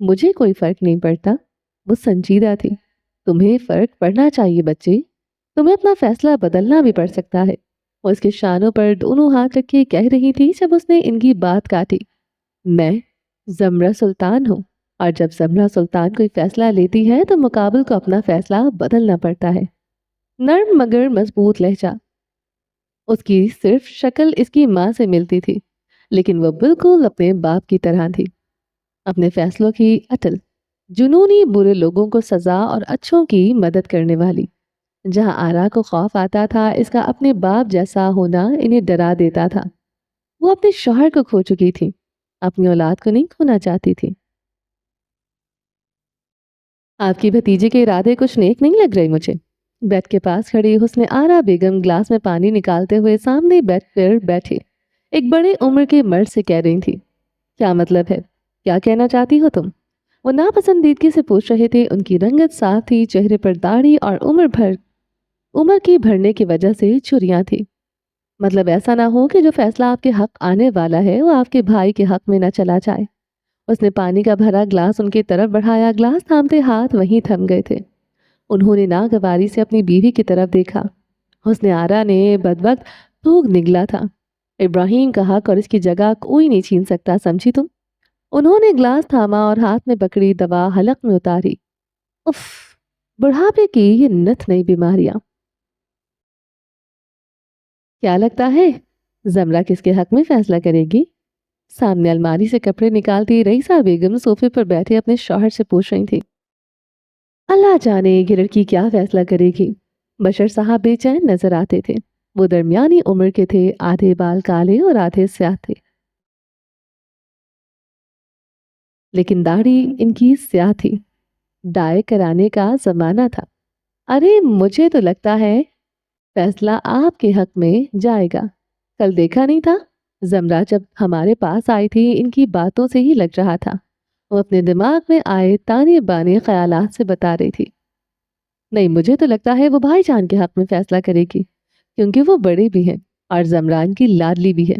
مجھے کوئی فرق نہیں پڑتا۔ وہ سنجیدہ تھی۔ تمہیں فرق پڑنا چاہیے بچے، تمہیں اپنا فیصلہ بدلنا بھی پڑ سکتا ہے۔ وہ اس کے شانوں پر دونوں ہاتھ رکھ کے کہہ رہی تھی جب اس نے ان کی بات کاٹی۔ میں زمرہ سلطان ہوں، اور جب زمرہ سلطان کوئی فیصلہ لیتی ہے تو مقابل کو اپنا فیصلہ بدلنا پڑتا ہے۔ نرم مگر مضبوط لہجہ۔ اس کی صرف شکل اس کی ماں سے ملتی تھی، لیکن وہ بالکل اپنے باپ کی طرح تھی، اپنے فیصلوں کی اٹل، جنونی، برے لوگوں کو سزا اور اچھوں کی مدد کرنے والی۔ جہاں آرا کو خوف آتا تھا اس کا اپنے باپ جیسا ہونا انہیں ڈرا دیتا تھا۔ وہ اپنے شوہر کو کھو چکی تھی، اپنی اولاد کو نہیں کھونا چاہتی تھی۔ آپ کی بھتیجے کے ارادے کچھ نیک نہیں لگ رہے مجھے۔ بیڈ کے پاس کھڑی حسن آرا بیگم گلاس میں پانی نکالتے ہوئے سامنے بیڈ پر بیٹھے ایک بڑے عمر کے مرد سے کہہ رہی تھی۔ کیا مطلب ہے؟ کیا کہنا چاہتی ہو تم؟ وہ ناپسندیدگی سے پوچھ رہے تھے۔ ان کی رنگت صاف تھی، چہرے پر داڑھی اور عمر کی بھرنے کی وجہ سے چھریاں تھی۔ مطلب ایسا نہ ہو کہ جو فیصلہ آپ کے حق آنے والا ہے وہ آپ کے بھائی کے حق میں نہ چلا جائے۔ اس نے پانی کا بھرا گلاس ان کی طرف بڑھایا، گلاس تھامتے ہاتھ وہیں تھم گئے تھے۔ انہوں نے ناگواری سے اپنی بیوی کی طرف دیکھا۔ حسن آرا نے بدوقت تھوک نگلا تھا۔ ابراہیم کا حق اور اس کی جگہ کوئی نہیں چھین سکتا، سمجھی تم؟ انہوں نے گلاس تھاما اور ہاتھ میں پکڑی دوا حلق میں اتاری۔ اف، بڑھاپے کی یہ نت نئی بیماریاں۔ کیا لگتا ہے زمرہ کس کے حق میں فیصلہ کرے گی؟ سامنے الماری سے کپڑے نکالتی رئیسہ بیگم صوفے پر بیٹھے اپنے شوہر سے پوچھ رہی تھی۔ اللہ جانے یہ لڑکی کیا فیصلہ کرے گی۔ بشر صاحب بے چین نظر آتے تھے۔ وہ درمیانی عمر کے تھے، آدھے بال کالے اور آدھے سیاہ تھے، لیکن داڑھی ان کی سیاہ تھی۔ ڈائی کرانے کا زمانہ تھا۔ ارے مجھے تو لگتا ہے فیصلہ آپ کے حق میں جائے گا۔ کل دیکھا نہیں تھا؟ زمرہ جب ہمارے پاس آئی تھی ان کی باتوں سے ہی لگ رہا تھا۔ وہ اپنے دماغ میں آئے تانے بانے خیالات سے بتا رہی تھی۔ نہیں، مجھے تو لگتا ہے وہ بھائی جان کے حق میں فیصلہ کرے گی، کیونکہ وہ بڑے بھی ہیں اور زمران کی لاڈلی بھی ہے۔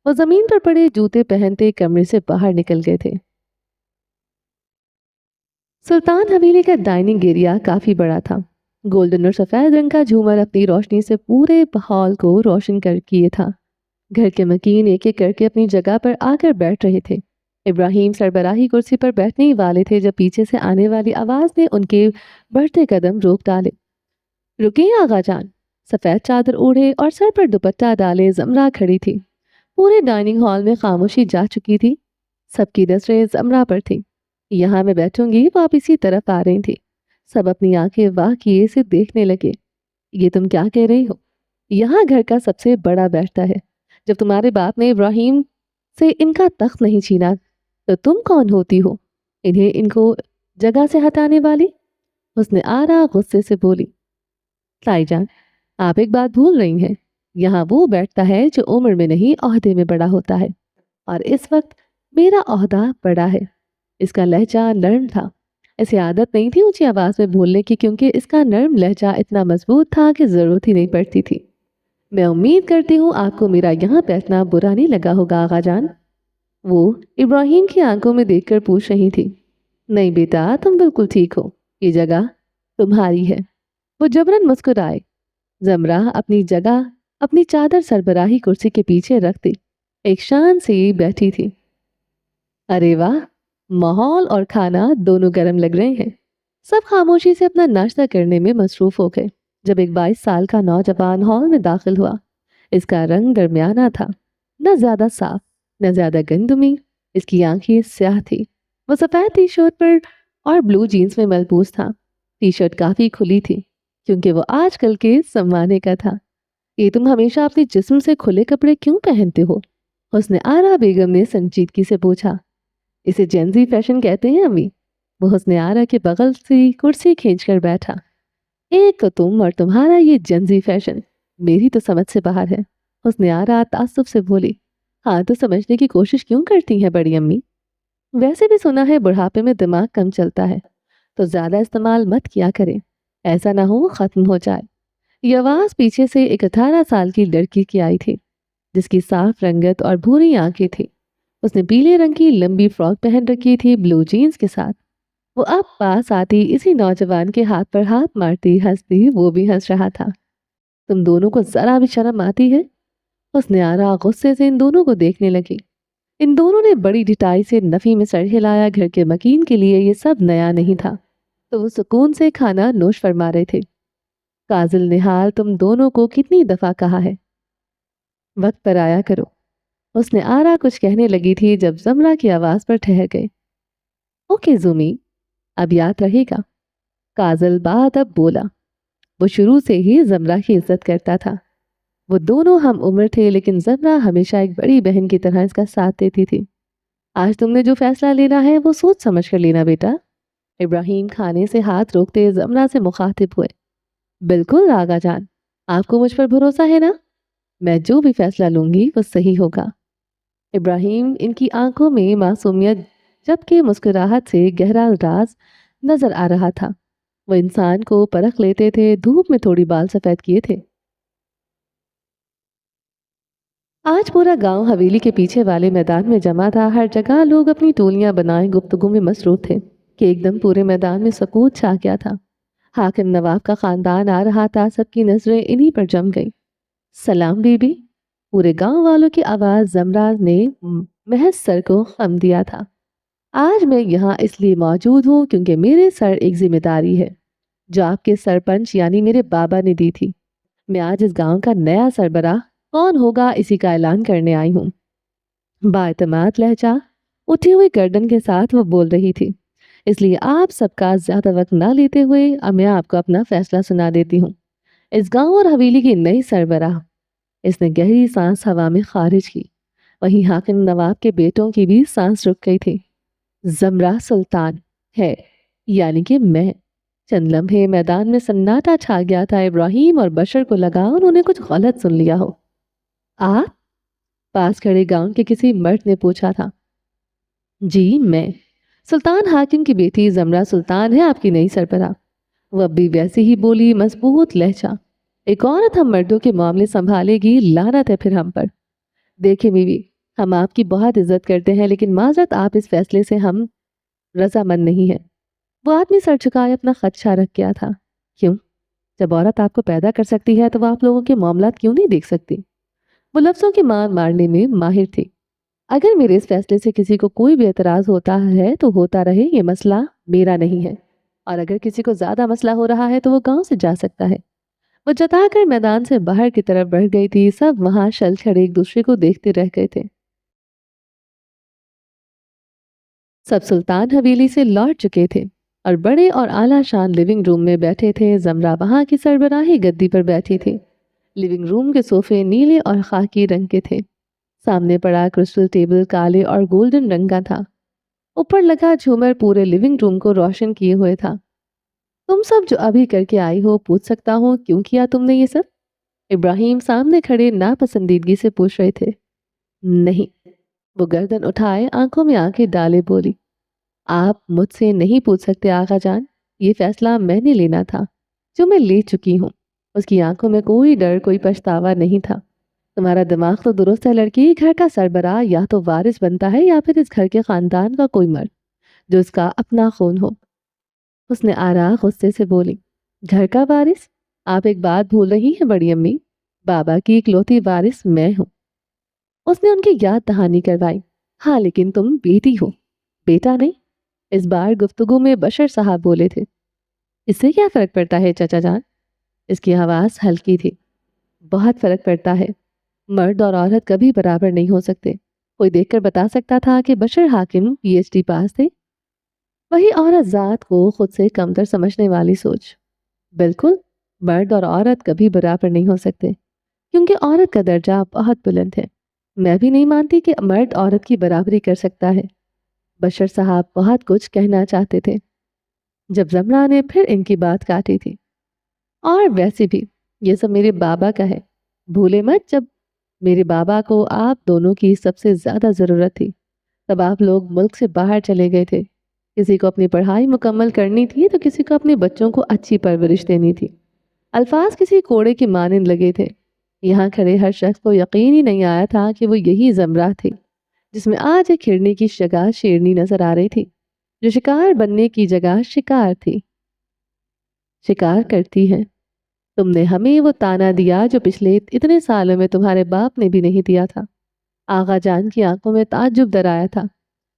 وہ زمین پر پڑے جوتے پہنتے کمرے سے باہر نکل گئے تھے۔ سلطان حویلی کا ڈائننگ ایریا کافی بڑا تھا۔ گولڈن اور سفید رنگ کا جھومر اپنی روشنی سے پورے ہال کو روشن کیے تھا۔ گھر کے مکین ایک ایک کر کے اپنی جگہ پر آ کر بیٹھ رہے تھے۔ ابراہیم سربراہی کرسی پر بیٹھنے ہی والے تھے جب پیچھے سے آنے والی آواز نے ان کے بڑھتے قدم روک ڈالے۔ رکیں آغا جان۔ سفید چادر اوڑھے اور سر پر دوپٹہ ڈالے زمرہ کھڑی تھی۔ پورے ڈائننگ ہال میں خاموشی جا چکی تھی۔ سب کی نظریں زمرہ پر تھی۔ یہاں میں بیٹھوں گی وہ آپ اسی طرف آ رہی تھی۔ سب اپنی آنکھیں واہ کیے سے دیکھنے لگے۔ یہ تم کیا کہہ رہی ہو؟ یہاں گھر کا سب سے بڑا بیٹھتا ہے۔ جب تمہارے باپ نے ابراہیم سے ان کا تخت نہیں چھینا تو تم کون ہوتی ہو ان کو جگہ سے ہٹانے والی؟ حسن آرا غصے سے بولی۔ تائی جان، آپ ایک بات بھول رہی ہیں۔ یہاں وہ بیٹھتا ہے جو عمر میں نہیں عہدے میں بڑا ہوتا ہے، اور اس وقت میرا عہدہ بڑا ہے۔ اس کا لہجہ نرم تھا۔ اسے عادت نہیں تھی اونچی آواز میں بولنے کی، کیونکہ اس کا نرم لہجہ اتنا مضبوط تھا کہ ضرورت ہی نہیں پڑتی تھی۔ میں امید کرتی ہوں آپ کو میرا یہاں بیٹھنا برا نہیں لگا ہوگا آغا جان۔ وہ ابراہیم کی آنکھوں میں دیکھ کر پوچھ رہی تھی۔ نہیں بیٹا، تم بالکل ٹھیک ہو، یہ جگہ تمہاری ہے۔ وہ جبرن مسکرائے۔ زمرہ اپنی جگہ اپنی چادر سربراہی کرسی کے پیچھے رکھ دی، ایک شان سے بیٹھی تھی۔ ارے واہ، ماحول اور کھانا دونوں گرم لگ رہے ہیں۔ سب خاموشی سے اپنا ناشتہ کرنے میں مصروف ہو گئے جب ایک 22 سال کا نوجوان ہال میں داخل ہوا۔ اس کا رنگ درمیانہ تھا، نہ زیادہ صاف نہ زیادہ گندمی۔ اس کی آنکھیں سیاہ تھی۔ وہ سفید ٹی شرٹ پر اور بلو جینز میں ملبوس تھا۔ ٹی شرٹ کافی کھلی تھی کیونکہ وہ آج کل کے زمانے کا تھا۔ یہ تم ہمیشہ اپنے جسم سے کھلے کپڑے کیوں پہنتے ہو؟ حسن آرا بیگم نے سنجیدگی سے پوچھا۔ اسے جنزی فیشن کہتے ہیں امی۔ وہ حسن آرا کے بغل سے کرسی کھینچ کر بیٹھا۔ ایک تو تم اور تمہارا یہ جنزی فیشن میری تو سمجھ سے باہر ہے۔ حسن آرا تعصب سے بولی۔ ہاں تو سمجھنے کی کوشش کیوں کرتی ہیں بڑی امی؟ ویسے بھی سنا ہے بڑھاپے میں دماغ کم چلتا ہے، تو زیادہ استعمال مت کیا کریں، ایسا نہ ہو ختم ہو جائے۔ یہ آواز پیچھے سے ایک 18 سال کی لڑکی کی آئی تھی جس کی صاف رنگت اور بھوری آنکھیں تھی۔ اس نے پیلے رنگ کی لمبی فراک پہن رکھی تھی بلو جینز کے ساتھ۔ وہ اب پاس آتی اسی نوجوان کے ہاتھ پر ہاتھ مارتی ہنستی وہ بھی ہنس رہا تھا۔ تم دونوں کو ذرا بھی شرم آتی ہے؟ اس نے آرا غصے سے ان دونوں کو دیکھنے لگی۔ ان دونوں نے بڑی ڈٹائی سے نفی میں سر ہلایا۔ گھر کے مکین کے لیے یہ سب نیا نہیں تھا، تو وہ سکون سے کھانا نوش فرما رہے تھے۔ کاجل نہال، تم دونوں کو کتنی دفعہ کہا ہے وقت پر آیا کرو۔ اس نے آرا کچھ کہنے لگی تھی جب زمرہ کی آواز پر ٹھہر گئے۔ اوکے زومی، اب یاد رہے گا۔ کاجل بات اب بولا۔ وہ شروع سے ہی زمرہ کی عزت کرتا تھا۔ وہ دونوں ہم عمر تھے، لیکن زمرہ ہمیشہ ایک بڑی بہن کی طرح اس کا ساتھ دیتی تھی۔ آج تم نے جو فیصلہ لینا ہے وہ سوچ سمجھ کر لینا بیٹا۔ ابراہیم کھانے سے ہاتھ روکتے زمرہ سے مخاطب ہوئے۔ بالکل آغا جان، آپ کو مجھ پر بھروسہ ہے نا؟ میں جو بھی فیصلہ لوں گی وہ صحیح ہوگا۔ ابراہیم، ان کی آنکھوں میں معصومیت جبکہ مسکراہٹ سے گہرا راز نظر آ رہا تھا۔ وہ انسان کو پرکھ لیتے تھے۔ دھوپ میں تھوڑی بال سفید کیے تھے۔ آج پورا گاؤں حویلی کے پیچھے والے میدان میں جمع تھا۔ ہر جگہ لوگ اپنی ٹولیاں بنائے گفتگو میں مصروف تھے کہ ایک دم پورے میدان میں سکوت چھا گیا تھا۔ حاکم نواب کا خاندان آ رہا تھا۔ سب کی نظریں انہی پر جم گئی۔ سلام بی بی، پورے گاؤں والوں کی آواز زمرہ نے محض سر کو خم دیا تھا۔ آج میں یہاں اس لیے موجود ہوں کیونکہ میرے سر ایک ذمہ داری ہے جو آپ کے سرپنچ یعنی میرے بابا نے دی تھی۔ میں آج اس گاؤں کا نیا سربراہ کون ہوگا اسی کا اعلان کرنے آئی ہوں۔ بااعتماد لہجہ اٹھی ہوئی گردن کے ساتھ وہ بول رہی تھی۔ اس لیے آپ سب کا زیادہ وقت نہ لیتے ہوئے اب میں آپ کو اپنا فیصلہ سنا دیتی ہوں۔ اس گاؤں اور حویلی کی نئی سربراہ۔ اس نے گہری سانس ہوا میں خارج کی۔ وہیں حاکم نواب کے بیٹوں کی بھی سانس رک گئی تھی۔ زمرہ سلطان ہے، یعنی کہ میں۔ چند لمحے میدان میں سناٹا چھا گیا تھا۔ ابراہیم اور بشر کو لگا انہوں نے کچھ غلط سن لیا ہو۔ آپ؟ پاس کھڑے گاؤں کے کسی مرد نے پوچھا تھا۔ جی میں سلطان حاکم کی بیٹی زمرہ سلطان ہے آپ کی نئی سربراہ۔ وہ اب بھی ویسے ہی بولی، مضبوط لہجہ۔ ایک عورت ہم مردوں کے معاملے سنبھالے گی، لعنت ہے پھر ہم پر۔ دیکھیں بیوی، ہم آپ کی بہت عزت کرتے ہیں لیکن معذرت آپ اس فیصلے سے ہم رضامند نہیں ہیں۔ وہ آدمی سر جھکائے اپنا خدشہ رکھ گیا تھا۔ کیوں؟ جب عورت آپ کو پیدا کر سکتی ہے تو وہ آپ لوگوں کے معاملات کیوں نہیں دیکھ سکتی؟ وہ لفظوں کی مار مارنے میں ماہر تھی۔ اگر میرے اس فیصلے سے کسی کو کوئی بھی اعتراض ہوتا ہے تو ہوتا رہے، یہ مسئلہ میرا نہیں ہے، اور اگر کسی کو زیادہ مسئلہ ہو رہا ہے تو وہ گاؤں سے جا سکتا ہے۔ وہ جتا کر میدان سے باہر کی طرف بڑھ گئی تھی۔ سب وہاں شل کھڑے ایک دوسرے کو دیکھتے رہ گئے تھے۔ سب سلطان حویلی سے لوٹ چکے تھے اور بڑے اور اعلیٰ شان لیونگ روم میں بیٹھے تھے۔ زمرہ وہاں کی سربراہی گدی پر بیٹھی تھی۔ لیونگ روم کے صوفے نیلے اور خاکی رنگ کے تھے۔ سامنے پڑا کرسٹل ٹیبل کالے اور گولڈن رنگ کا تھا۔ اوپر لگا جھومر پورے لیونگ روم کو روشن کیے ہوئے تھا۔ تم سب جو ابھی کر کے آئی ہو، پوچھ سکتا ہوں کیوں کیا تم نے یہ سب؟ ابراہیم سامنے کھڑے ناپسندیدگی سے پوچھ رہے تھے۔ نہیں، وہ گردن اٹھائے آنکھوں میں آنکھیں ڈالے بولی۔ آپ مجھ سے نہیں پوچھ سکتے آغا جان، یہ فیصلہ میں نے لینا تھا جو میں لے چکی ہوں۔ اس کی آنکھوں میں کوئی ڈر کوئی پچھتاوا نہیں تھا۔ تمہارا دماغ تو درست ہے لڑکی، گھر کا سربراہ یا تو وارث بنتا ہے یا پھر اس گھر کے خاندان کا کوئی مرد جو اس کا اپنا خون ہو۔ اس نے آرا غصے سے بولی۔ گھر کا وارث؟ آپ ایک بات بھول رہی ہیں بڑی امی، بابا کی اکلوتی وارث میں ہوں۔ اس نے ان کی یاد دہانی کروائی۔ ہاں لیکن تم بیٹی ہو، بیٹا نہیں۔ اس بار گفتگو میں بشر صاحب بولے تھے۔ اس سے کیا فرق پڑتا ہے چچا جان؟ اس کی آواز ہلکی تھی۔ بہت فرق پڑتا ہے۔ مرد اور عورت کبھی برابر نہیں ہو سکتے۔ کوئی دیکھ کر بتا سکتا تھا کہ بشر حاکم پی ایچ ڈی پاس تھے؟ وہی عورت ذات کو خود سے کمتر سمجھنے والی سوچ۔ بالکل، مرد اور عورت کبھی برابر نہیں ہو سکتے کیونکہ عورت کا درجہ بہت بلند ہے۔ میں بھی نہیں مانتی کہ مرد عورت کی برابری کر سکتا ہے۔ بشر صاحب بہت کچھ کہنا چاہتے تھے جب زمرہ نے پھر ان کی بات کاٹی تھی۔ اور ویسے بھی یہ سب میرے بابا کا ہے، بھولے مت جب میرے بابا کو آپ دونوں کی سب سے زیادہ ضرورت تھی تب آپ لوگ ملک سے باہر چلے گئے تھے۔ کسی کو اپنی پڑھائی مکمل کرنی تھی تو کسی کو اپنے بچوں کو اچھی پرورش دینی تھی۔ الفاظ کسی کوڑے کے مانند لگے تھے۔ یہاں کھڑے ہر شخص کو یقین ہی نہیں آیا تھا کہ وہ یہی زمرہ تھے جس میں آج ایک ہرنی کی جگہ شیرنی نظر آ رہی تھی، جو شکار بننے کی جگہ شکار تھی، شکار کرتی ہے۔ تم نے ہمیں وہ تانا دیا جو پچھلے اتنے سالوں میں تمہارے باپ نے بھی نہیں دیا تھا۔ آغا جان کی آنکھوں میں تعجب درایا تھا۔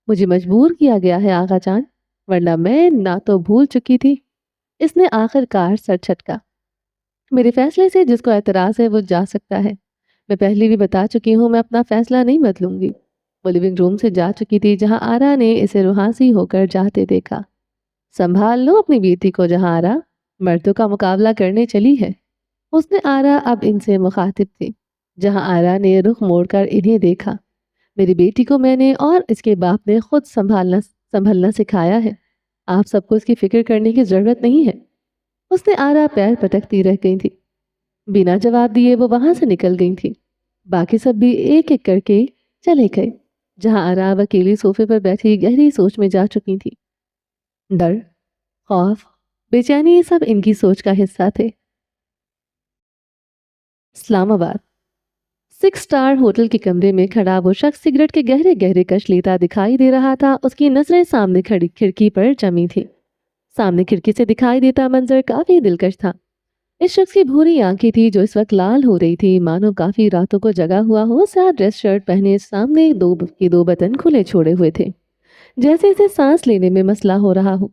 مجھے مجبور کیا گیا ہے آغا جان، ورنہ میں نہ تو بھول چکی تھی۔ اس نے آخر کار سر چھٹکا۔ میرے فیصلے سے جس کو اعتراض ہے وہ جا سکتا ہے۔ میں پہلے بھی بتا چکی ہوں، میں اپنا فیصلہ نہیں بدلوں گی۔ وہ لیونگ روم سے جا چکی تھی جہاں آرا نے اسے روحانسی ہو کر جاتے دیکھا۔ سنبھال لو اپنی بیٹی کو جہاں آرا، مردوں کا مقابلہ کرنے چلی ہے۔ اس نے آرا اب ان سے مخاطب تھی، جہاں آرا نے رخ موڑ کر انہیں دیکھا۔ میری بیٹی کو میں نے اور اس کے باپ نے خود سنبھلنا سکھایا ہے۔ آپ سب کو اس کی فکر کرنے کی ضرورت نہیں ہے۔ اس نے آرا پیر پٹکتی رہ گئی تھی۔ بنا جواب دیے وہ وہاں سے نکل گئی تھی۔ باقی سب بھی ایک ایک کر کے چلے گئے، جہاں آرا اب اکیلی صوفے پر بیٹھی گہری سوچ میں جا چکی تھی۔ ڈر، خوف، بے چینی، یہ سب ان کی سوچ کا حصہ تھے۔ اسلام آباد 6 اسٹار ہوٹل کے کمرے میں کھڑا وہ شخص سگریٹ کے گہرے گہرے کش لیتا دکھائی دے رہا تھا۔ اس کی نظریں سامنے کھڑی کھڑکی پر جمی تھی۔ سامنے کھڑکی سے دکھائی دیتا منظر کافی دلکش تھا۔ اس شخص کی بھوری آنکھیں تھی جو اس وقت لال ہو رہی تھی، مانو کافی راتوں کو جگا ہوا ہو۔ سیاہ ڈریس شرٹ پہنے، سامنے دو بٹن کھلے چھوڑے ہوئے تھے، جیسے اسے سانس لینے میں مسئلہ ہو رہا ہو۔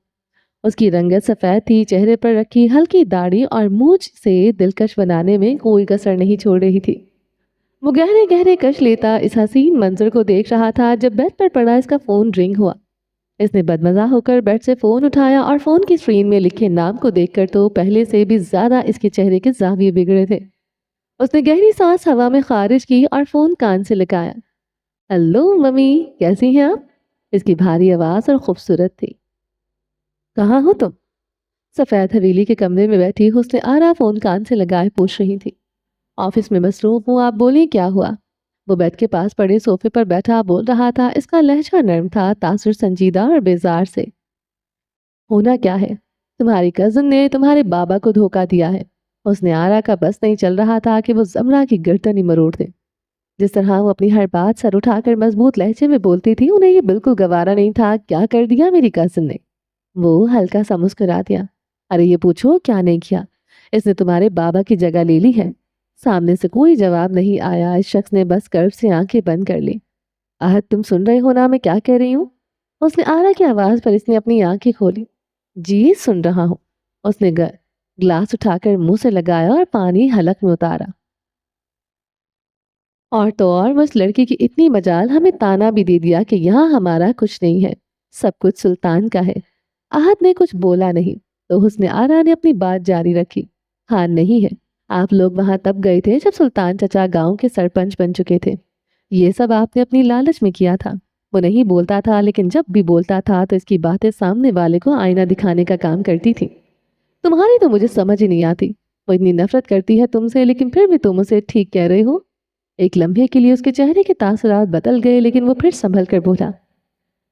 اس کی رنگت سفید تھی، چہرے پر رکھی ہلکی داڑھی اور مونچھ سے دلکش بنانے میں کوئی کسر نہیں چھوڑ رہی تھی۔ وہ گہرے گہرے کش لیتا اس حسین منظر کو دیکھ رہا تھا جب بیڈ پر پڑا اس کا فون رنگ ہوا۔ اس نے بدمزہ ہو کر بیڈ سے فون اٹھایا اور فون کی اسکرین میں لکھے نام کو دیکھ کر تو پہلے سے بھی زیادہ اس کے چہرے کے زاویے بگڑے تھے۔ اس نے گہری سانس ہوا میں خارج کی اور فون کان سے لگایا۔ ہلو ممی، کیسی ہیں آپ؟ اس کی بھاری آواز اور خوبصورت تھی۔ کہاں ہو تم؟ سفید حویلی کے کمرے میں بیٹھی حسن آرا فون کان سے لگائے پوچھ رہی تھی۔ آفس میں مصروف ہوں، آپ بولیں کیا ہوا؟ وہ بیڈ کے پاس پڑے صوفے پر بیٹھا بول رہا تھا۔ اس کا لہجہ نرم تھا، تاثر سنجیدہ اور بیزار سے۔ ہونا کیا ہے؟ تمہاری کزن نے تمہارے بابا کو دھوکہ دیا ہے۔ اس نے آرا کا بس نہیں چل رہا تھا کہ وہ زمرہ کی گردن ہی مروڑ دے۔ جس طرح وہ اپنی ہر بات سر اٹھا کر مضبوط لہجے میں بولتی تھی، انہیں یہ بالکل گوارا نہیں تھا۔ کیا کر دیا میری کزن نے؟ وہ ہلکا سا مسکرا دیا۔ ارے یہ پوچھو کیا نہیں کیا؟ اس نے تمہارے بابا کی جگہ لے لی ہے۔ سامنے سے کوئی جواب نہیں آیا۔ اس شخص نے بس کرب سے آنکھیں بند کر لی۔ آہت، تم سن رہے ہو نا میں کیا کہہ رہی ہوں؟ اس نے آرا کی آواز پر اس نے اپنی آنکھیں کھولی۔ جی سن رہا ہوں۔ اس نے گلاس اٹھا کر منہ سے لگایا اور پانی حلق میں اتارا۔ اور تو اور اس لڑکی کی اتنی مجال، ہمیں تانا بھی دے دیا کہ یہاں ہمارا کچھ نہیں ہے، سب کچھ سلطان کا ہے۔ آہت نے کچھ بولا نہیں تو حسن آرا نے اپنی بات جاری رکھی۔ ہاں نہیں ہے، آپ لوگ وہاں تب گئے تھے جب سلطان چچا گاؤں کے سرپنچ بن چکے تھے۔ یہ سب آپ نے اپنی لالچ میں کیا تھا۔ وہ نہیں بولتا تھا، لیکن جب بھی بولتا تھا تو اس کی باتیں سامنے والے کو آئینہ دکھانے کا کام کرتی تھی۔ تمہاری تو مجھے سمجھ ہی نہیں آتی۔ وہ اتنی نفرت کرتی ہے تم سے، لیکن پھر بھی تم اسے ٹھیک کہہ رہے ہو۔ ایک لمحے کے لیے اس کے چہرے کے تاثرات بدل گئے، لیکن وہ پھر سنبھل کر بولا،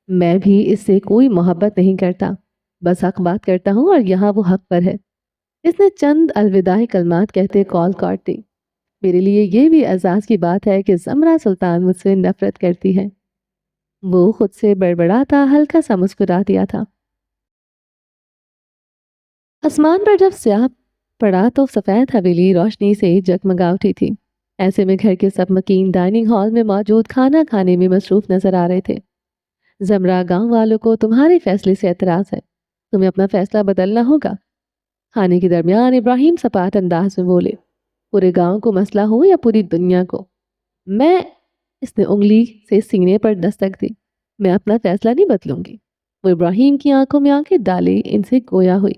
میں بھی اس سے کوئی محبت نہیں کرتا، بس حق بات کرتا ہوں اور یہاں وہ حق پر ہے۔ اس نے چند الوداعی کلمات کہتے کال کاٹ دی۔ میرے لیے یہ بھی اعزاز کی بات ہے کہ زمرہ سلطان مجھ سے نفرت کرتی ہے۔ وہ خود سے بڑبڑاتا ہلکا سا مسکرا دیا تھا۔ آسمان پر جب سیاہ پڑا تو سفید حویلی روشنی سے جگمگا اٹھی تھی۔ ایسے میں گھر کے سب مکین ڈائننگ ہال میں موجود کھانا کھانے میں مصروف نظر آ رہے تھے۔ زمرہ، گاؤں والوں کو تمہارے فیصلے سے اعتراض ہے، تمہیں اپنا فیصلہ بدلنا ہوگا۔ کھانے کے درمیان ابراہیم سپاٹ انداز میں بولے، پورے گاؤں کو مسئلہ ہو یا پوری دنیا کو، میں، اس نے انگلی سے سینے پر دستک دی، میں اپنا فیصلہ نہیں بدلوں گی۔ وہ ابراہیم کی آنکھوں میں آنکھیں ڈالے ان سے گویا ہوئی،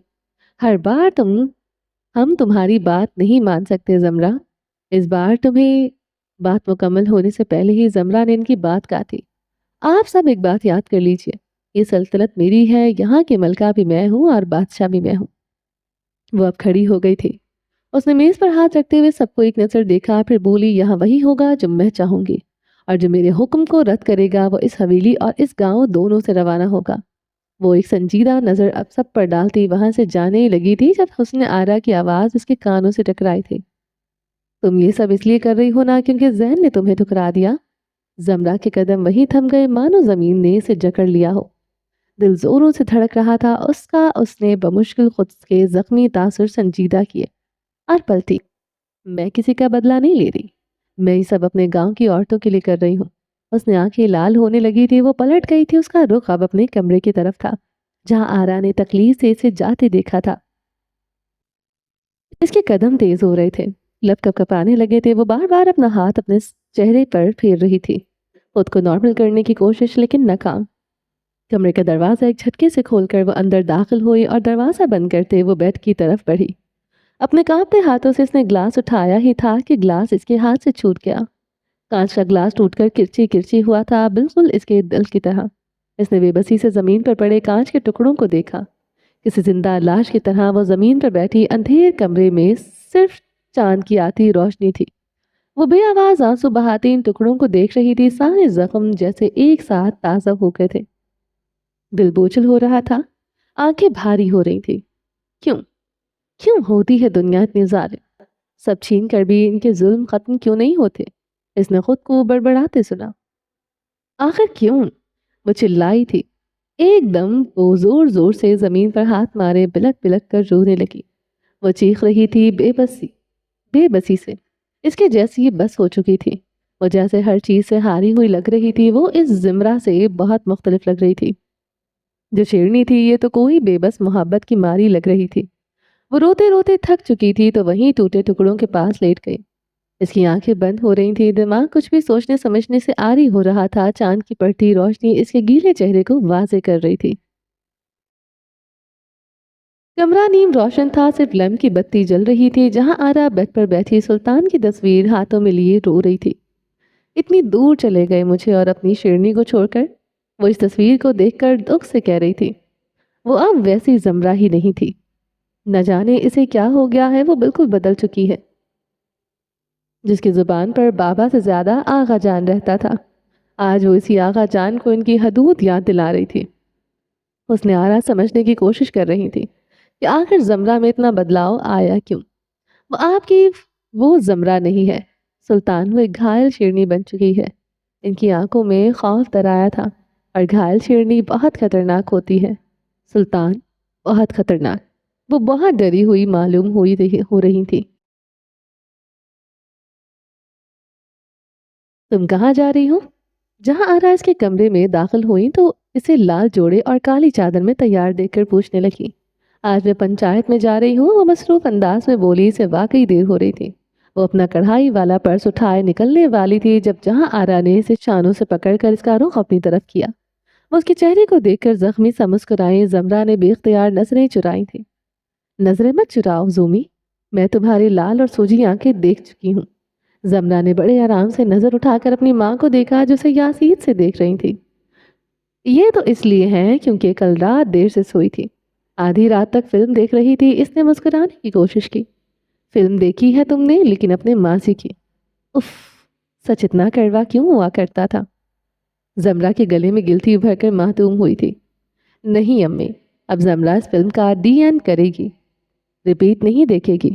ہر بار ہم تمہاری بات نہیں مان سکتے زمرہ۔ اس بار تمہیں، بات مکمل ہونے سے پہلے ہی زمرہ نے ان کی بات کاٹی۔ آپ سب ایک بات یاد کر لیجئے، یہ سلطنت میری ہے، یہاں کے ملکہ بھی میں ہوں اور بادشاہ بھی میں ہوں۔ وہ اب کھڑی ہو گئی تھی۔ اس نے میز پر ہاتھ رکھتے ہوئے سب کو ایک نظر دیکھا، پھر بولی، یہاں وہی ہوگا جو میں چاہوں گی، اور جو میرے حکم کو رد کرے گا وہ اس حویلی اور اس گاؤں دونوں سے روانہ ہوگا۔ وہ ایک سنجیدہ نظر اب سب پر ڈالتی وہاں سے جانے لگی تھی جب حسن آرا کی آواز اس کے کانوں سے ٹکرائی تھی۔ تم یہ سب اس لیے کر رہی ہو نا کیونکہ ذہن نے تمہیں ٹھکرا دیا؟ زمرہ کے قدم وہیں تھم گئے مانو زمین نے اسے جکڑ لیا ہو۔ دل زوروں سے دھڑک رہا تھا اس نے بمشکل خود کے زخمی تاثر سنجیدہ کیے اور پلٹی۔ میں کسی کا بدلہ نہیں لے رہی، میں یہ سب اپنے گاؤں کی عورتوں کے لیے کر رہی ہوں۔ اس نے آنکھیں لال ہونے لگی تھی، وہ پلٹ گئی تھی۔ اس کا رخ اب اپنے کمرے کی طرف تھا جہاں آرا نے تکلیف سے اسے جاتے دیکھا تھا۔ اس کے قدم تیز ہو رہے تھے، لب کپ کپانے لگے تھے۔ وہ بار بار اپنا ہاتھ اپنے چہرے پر پھیر رہی تھی، خود کو نارمل کرنے کی کوشش، لیکن ناکام۔ کمرے کا دروازہ ایک جھٹکے سے کھول کر وہ اندر داخل ہوئی اور دروازہ بند کرتے وہ بیڈ کی طرف بڑھی۔ اپنے کانپتے ہاتھوں سے اس نے گلاس اٹھایا ہی تھا کہ گلاس اس کے ہاتھ سے چھوٹ گیا۔ کانچ کا گلاس ٹوٹ کر کرچی کرچی ہوا تھا، بالکل اس کے دل کی طرح۔ اس نے بے بسی سے زمین پر پڑے کانچ کے ٹکڑوں کو دیکھا۔ کسی زندہ لاش کی طرح وہ زمین پر بیٹھی اندھیر کمرے میں صرف چاند کی آتی روشنی تھی۔ وہ بے آواز آنسو بہاتی ان ٹکڑوں کو دیکھ رہی تھی، سارے زخم جیسے ایک ساتھ تازہ ہو گئے تھے۔ دل بوچھل ہو رہا تھا، آنکھیں بھاری ہو رہی تھی۔ کیوں ہوتی ہے دنیا اتنی ظالم؟ سب چھین کر بھی ان کے ظلم ختم کیوں نہیں ہوتے؟ اس نے خود کو بڑبڑاتے سنا۔ آخر کیوں؟ وہ چلائی تھی۔ ایک دم وہ زور زور سے زمین پر ہاتھ مارے بلک بلک کر رونے لگی۔ وہ چیخ رہی تھی بے بسی سے۔ اس کے جیسی بس ہو چکی تھی۔ وہ جیسے ہر چیز سے ہاری ہوئی لگ رہی تھی۔ وہ اس زمرہ سے بہت مختلف لگ رہی تھی۔ جو شیرنی تھی یہ تو کوئی بے بس محبت کی ماری لگ رہی تھی۔ وہ روتے روتے تھک چکی تھی تو وہیں ٹوٹے ٹکڑوں کے پاس لیٹ گئی۔ اس کی آنکھیں بند ہو رہی تھی، دماغ کچھ بھی سوچنے سمجھنے سے عاری ہو رہا تھا۔ چاند کی پڑتی روشنی اس کے گیلے چہرے کو واضح کر رہی تھی۔ کمرہ نیم روشن تھا، صرف لیمپ کی بتی جل رہی تھی۔ جہاں آرا بیڈ پر بیٹھی سلطان کی تصویر ہاتھوں میں لیے رو رہی تھی۔ اتنی دور چلے گئے مجھے اور اپنی شیرنی کو چھوڑ کر، وہ اس تصویر کو دیکھ کر دکھ سے کہہ رہی تھی۔ وہ اب ویسی زمرہ ہی نہیں تھی، نہ جانے اسے کیا ہو گیا ہے، وہ بالکل بدل چکی ہے۔ جس کی زبان پر بابا سے زیادہ آغا جان رہتا تھا، آج وہ اسی آغا جان کو ان کی حدود یاد دلا رہی تھی۔ اس نے آرا سمجھنے کی کوشش کر رہی تھی کہ آخر زمرہ میں اتنا بدلاؤ آیا کیوں۔ وہ آپ کی وہ زمرہ نہیں ہے سلطان، وہ ایک گھائل شیرنی بن چکی ہے۔ ان کی آنکھوں میں خوف درایا تھا، اور گھائل شیرنی بہت خطرناک ہوتی ہے سلطان، بہت خطرناک۔ وہ بہت ڈری ہوئی معلوم ہو رہی تھی۔ تم کہاں جا رہی ہو؟ جہاں آرا اس کے کمرے میں داخل ہوئی تو اسے لال جوڑے اور کالی چادر میں تیار دیکھ کر پوچھنے لگی۔ آج میں پنچایت میں جا رہی ہوں، وہ مصروف انداز میں بولی۔ اسے واقعی دیر ہو رہی تھی۔ وہ اپنا کڑھائی والا پرس اٹھائے نکلنے والی تھی جہاں آرا نے اسے شانوں سے پکڑ کر اس کا رخ اپنی طرف کیا۔ وہ اس کے چہرے کو دیکھ کر زخمی سا مسکرائی۔ زمرہ نے بے اختیار نظریں چرائی تھیں۔ نظریں مت چراؤ زومی، میں تمہاری لال اور سوجی آنکھیں دیکھ چکی ہوں۔ زمرہ نے بڑے آرام سے نظر اٹھا کر اپنی ماں کو دیکھا جو اسے یاسین سے دیکھ رہی تھی۔ یہ تو اس لیے ہے کیونکہ کل رات دیر سے سوئی تھی، آدھی رات تک فلم دیکھ رہی تھی۔ اس نے مسکرانے کی کوشش کی۔ فلم دیکھی ہے تم نے، لیکن اپنے ماضی کی۔ اف، سچ اتنا کڑوا کیوں ہوا کرتا تھا؟ زمرہ کے گلے میں گلتی ابھر کر محتوم ہوئی تھی۔ نہیں امی، اب زمرہ اس فلم کا ڈی این کرے گی، ریپیٹ نہیں دیکھے گی،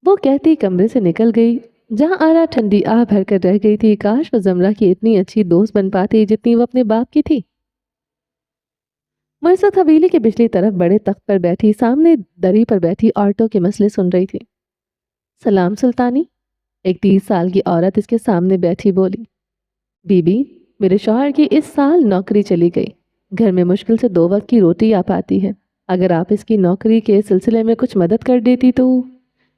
وہ کہتی کمرے سے نکل گئی۔ جہاں آرا ٹھنڈی آہ بھر کر رہ گئی تھی۔ کاش وہ زمرہ کی اتنی اچھی دوست بن پاتی جتنی وہ اپنے باپ کی تھی۔ وہ اس وقت حویلی کے پچھلی طرف بڑے تخت پر بیٹھی سامنے دری پر بیٹھی عورتوں کے مسئلے سن رہی تھی۔ سلام سلطانی، ایک 30 سال کی عورت اس کے سامنے بیٹھی بولی۔ بی بی، میرے شوہر کی اس سال نوکری چلی گئی، گھر میں مشکل سے 2 وقت کی روٹی آ پاتی ہے، اگر آپ اس کی نوکری کے سلسلے میں کچھ مدد کر دیتی تو۔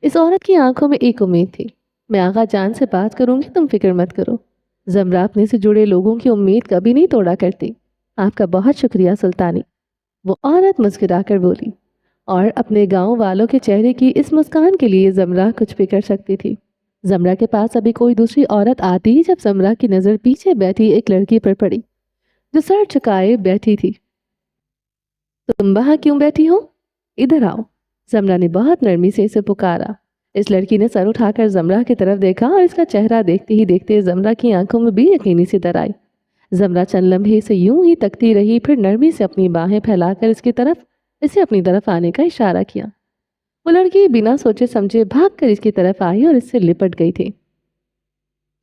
اس عورت کی آنکھوں میں ایک امید تھی۔ میں آغا جان سے بات کروں گی، تم فکر مت کرو۔ زمرہ اپنے سے جڑے لوگوں کی امید کبھی نہیں توڑا کرتی۔ آپ کا بہت شکریہ سلطانی، وہ عورت مسکرا کر بولی، اور اپنے گاؤں والوں کے چہرے کی اس مسکان کے لیے زمرہ کچھ بھی کر سکتی تھی۔ زمرہ کے پاس ابھی کوئی دوسری عورت آتی جب زمرہ کی نظر پیچھے بیٹھی ایک لڑکی پر پڑی جو سر چکائے بیٹھی تھی۔ تم وہاں کیوں بیٹھی ہو؟ ادھر آؤ، زمرہ نے بہت نرمی سے اسے پکارا۔ اس لڑکی نے سر اٹھا کر زمرہ کی طرف دیکھا اور اس کا چہرہ دیکھتے ہی دیکھتے زمرہ کی آنکھوں میں بے یقینی سی در آئی۔ زمرہ چند لمحے سے یوں ہی تکتی رہی، پھر نرمی سے اپنی باہیں پھیلا کر اسے اپنی طرف آنے کا اشارہ کیا۔ وہ لڑکی بنا سوچے سمجھے بھاگ کر اس کی طرف آئی اور اس سے لپٹ گئی تھی۔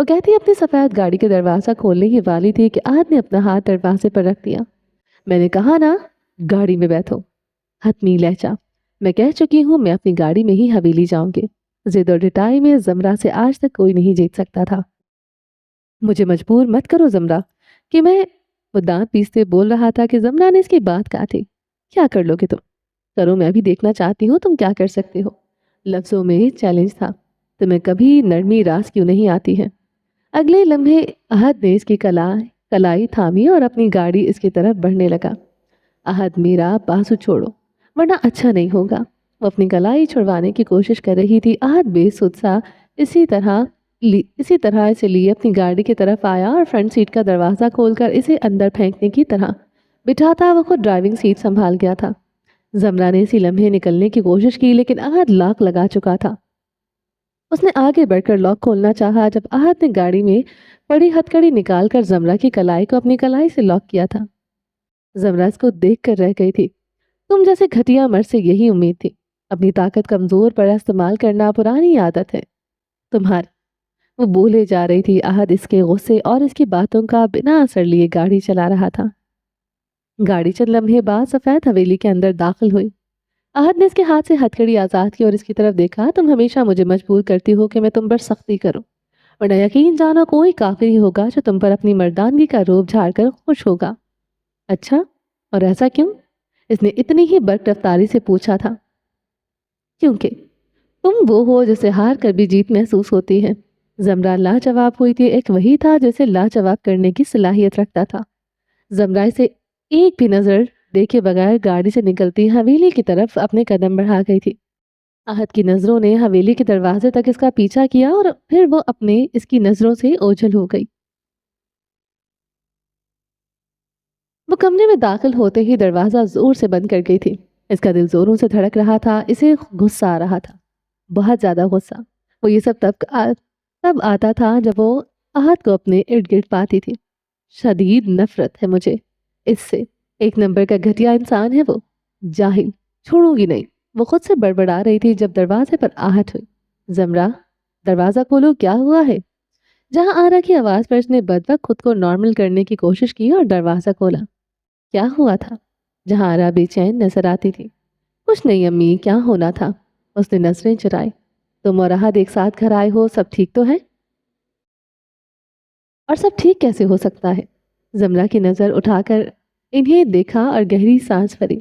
وہ کہتی اپنی سفید گاڑی کے دروازہ کھولنے کی والی تھی کہ عہد نے اپنا ہاتھ دروازے پر رکھ دیا۔ میں نے کہا نا گاڑی میں بیٹھو۔ حتمی لہجہ، میں کہہ چکی ہوں میں اپنی گاڑی میں ہی حویلی جاؤں گی۔ ضد اور ڈٹائی میں زمرہ سے آج تک کوئی نہیں جیت سکتا تھا۔ مجھے مجبور مت کرو زمرہ کہ میں، وہ دانت پیستے بول رہا تھا کہ زمرہ نے اس کی بات کاٹی۔ کیا کر لو گے تم؟ کرو، میں بھی دیکھنا چاہتی ہوں تم کیا کر سکتے ہو۔ لفظوں میں چیلنج تھا۔ تمہیں کبھی نرمی راز کیوں نہیں آتی ہے؟ اگلے لمحے عہد نے اس کی کلائی تھامی اور اپنی گاڑی اس کی طرف بڑھنے لگا۔ عہد میرا بازو چھوڑو ورنہ اچھا نہیں ہوگا۔ وہ اپنی کلائی چھڑوانے کی کوشش کر رہی تھی۔ عہد بے سود سا اسی طرح اسے لیے اپنی گاڑی کی طرف آیا اور فرنٹ سیٹ کا دروازہ کھول کر اسے اندر پھینکنے کی طرح بٹھا تھا۔ وہ خود ڈرائیونگ سیٹ سنبھال گیا تھا۔ زمرہ نے اسی لمحے نکلنے کی کوشش کی لیکن عہد لاک لگا چکا تھا۔ اس نے آگے بڑھ کر لاک کھولنا چاہا جب عہد نے گاڑی میں پڑی ہتھکڑی نکال کر زمرہ کی کلائی کو اپنی کلائی سے لاک کیا تھا۔ زمرہ اس کو دیکھ کر رہ گئی تھی۔ تم جیسے گھٹیا مرد سے یہی امید تھی۔ اپنی طاقت کمزور پر استعمال کرنا پرانی عادت ہے تمہاری۔ وہ بولے جا رہی تھی۔ عہد اس کے غصے اور اس کی باتوں کا بنا اثر لیے گاڑی چلا رہا تھا۔ گاڑی چند لمحے بعد سفید حویلی کے اندر داخل ہوئی۔ عہد نے اس کے ہاتھ سے ہتھکڑی آزاد کی اور اس کی طرف دیکھا۔ تم ہمیشہ مجھے مجبور کرتی ہو کہ میں تم پر سختی کروں، ورنہ یقین جانو کوئی کافر ہی ہوگا جو تم پر اپنی مردانگی کا روب جھاڑ کر خوش ہوگا۔ اچھا، اور ایسا کیوں؟ اس نے اتنی ہی برق رفتاری سے پوچھا تھا۔ کیونکہ تم وہ ہو جسے ہار کر بھی جیت محسوس ہوتی ہے۔ زمرہ لاجواب ہوئی تھی۔ ایک وہی تھا جسے لاجواب کرنے کی صلاحیت رکھتا تھا۔ زمرہ اسے ایک بھی نظر دیکھے بغیر گاڑی سے نکلتی حویلی کی طرف اپنے قدم بڑھا گئی تھی۔ عہد کی نظروں نے حویلی کے دروازے تک اس کا پیچھا کیا اور پھر وہ اپنے اس کی نظروں سے اوجھل ہو گئی۔ وہ کمرے میں داخل ہوتے ہی دروازہ زور سے بند کر گئی تھی۔ اس کا دل زوروں سے دھڑک رہا تھا۔ اسے غصہ آ رہا تھا، بہت زیادہ غصہ۔ وہ یہ سب تب آتا تھا جب وہ عہد کو اپنے ارد گرد پاتی تھی۔ شدید نفرت ہے مجھے اس سے۔ ایک نمبر کا گھٹیا انسان ہے وہ، جاہل، چھوڑوں گی نہیں۔ وہ خود سے بڑبڑا رہی تھی جب دروازے پر آہٹ ہوئی۔ زمرہ، دروازہ کھولو، کیا ہوا ہے؟ جہاں آرا کی آواز پر اس نے بدوقت خود کو نارمل کرنے کی کوشش کی اور دروازہ کھولا۔ کیا ہوا تھا؟ جہاں آرا بے چین نظر آتی تھی۔ کچھ نہیں امی، کیا ہونا تھا؟ اس نے نظریں چرائی۔ تم اور عہد ایک ساتھ گھر آئے ہو، سب ٹھیک تو ہے؟ اور سب ٹھیک کیسے ہو سکتا ہے؟ زمرہ کی نظر اٹھا کر انہیں دیکھا اور گہری سانس بھری۔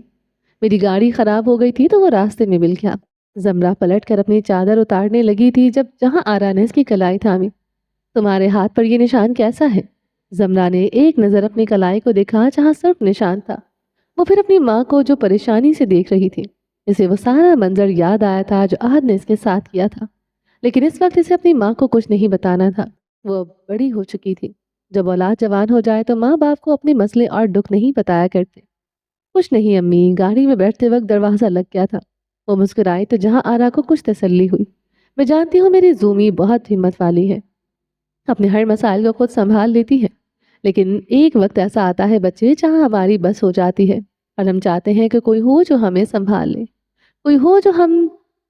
میری گاڑی خراب ہو گئی تھی تو وہ راستے میں مل گیا۔ زمرہ پلٹ کر اپنی چادر اتارنے لگی تھی جہاں آرا نے اس کی کلائی تھامی۔ تمہارے ہاتھ پر یہ نشان کیسا ہے؟ زمرہ نے ایک نظر اپنی کلائی کو دیکھا جہاں صرف نشان تھا۔ وہ پھر اپنی ماں کو جو پریشانی سے دیکھ رہی تھی۔ اسے وہ سارا منظر یاد آیا تھا جو عہد نے اس کے ساتھ کیا تھا، لیکن اس وقت اسے اپنی ماں کو کچھ نہیں بتانا تھا۔ وہ بڑی ہو چکی تھی۔ جب اولاد جوان ہو جائے تو ماں باپ کو اپنے مسئلے اور دکھ نہیں بتایا کرتے۔ کچھ نہیں امی، گاڑی میں بیٹھتے وقت دروازہ لگ گیا تھا۔ وہ مسکرائی تو جہاں آرا کو کچھ تسلی ہوئی۔ میں جانتی ہوں میری زومی بہت ہمت والی ہے، اپنے ہر مسائل کو خود سنبھال لیتی ہے، لیکن ایک وقت ایسا آتا ہے بچے جہاں ہماری بس ہو جاتی ہے اور ہم چاہتے ہیں کہ کوئی ہو جو ہمیں سنبھال لے، کوئی ہو جو ہم